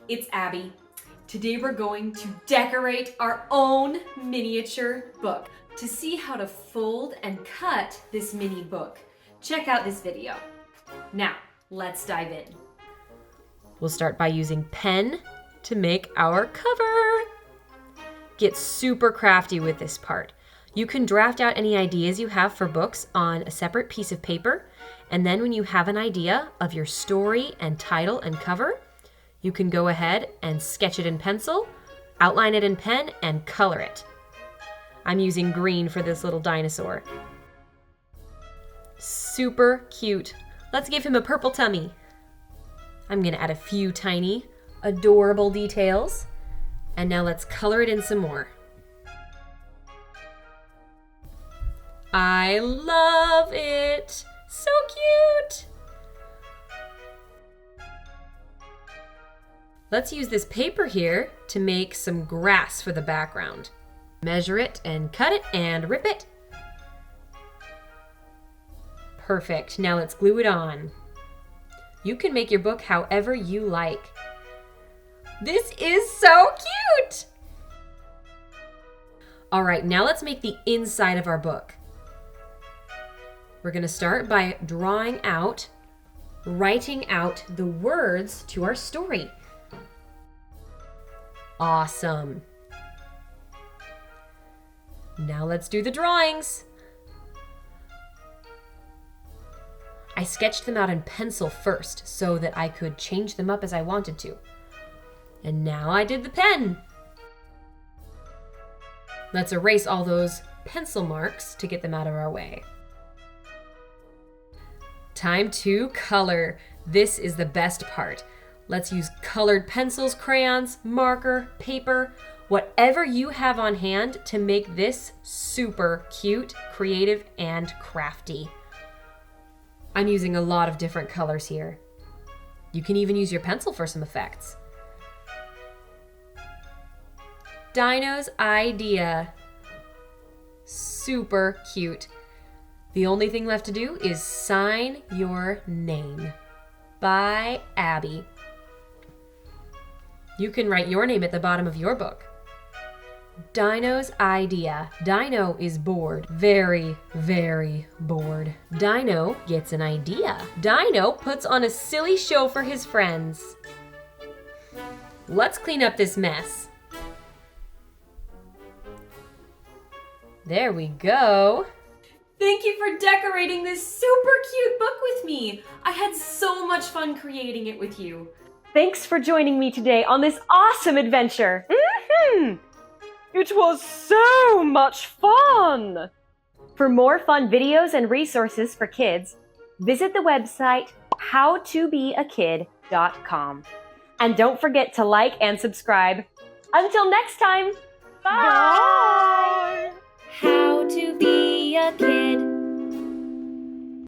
it's Abby. Today we're going to decorate our own miniature book. To see how to fold and cut this mini book, check out this video. Now, let's dive in. We'll start by using pen to make our cover. Get super crafty with this part. You can draft out any ideas you have for books on a separate piece of paper, and then when you have an idea of your story and title and cover, you can go ahead and sketch it in pencil, outline it in pen, and color it. I'm using green for this little dinosaur. Super cute. Let's give him a purple tummy. I'm gonna add a few tiny, adorable details. And now let's color it in some more. I love it. So cute. Let's use this paper here to make some grass for the background. Measure it and cut it and rip it. Perfect. Now let's glue it on. You can make your book however you like. This is so cute! All right, now let's make the inside of our book. We're gonna start by writing out the words to our story. Awesome. Now let's do the drawings. I sketched them out in pencil first so that I could change them up as I wanted to. And now I did the pen. Let's erase all those pencil marks to get them out of our way. Time to color. This is the best part. Let's use colored pencils, crayons, marker, paper, whatever you have on hand to make this super cute, creative, and crafty. I'm using a lot of different colors here. You can even use your pencil for some effects. Dino's idea. Super cute. The only thing left to do is sign your name. By Abby. You can write your name at the bottom of your book. Dino's idea. Dino is bored. Very, very bored. Dino gets an idea. Dino puts on a silly show for his friends. Let's clean up this mess. There we go. Thank you for decorating this super cute book with me. I had so much fun creating it with you. Thanks for joining me today on this awesome adventure. It was so much fun. For more fun videos and resources for kids, visit the website howtobeakid.com. And don't forget to like and subscribe. Until next time, bye! How to be a kid.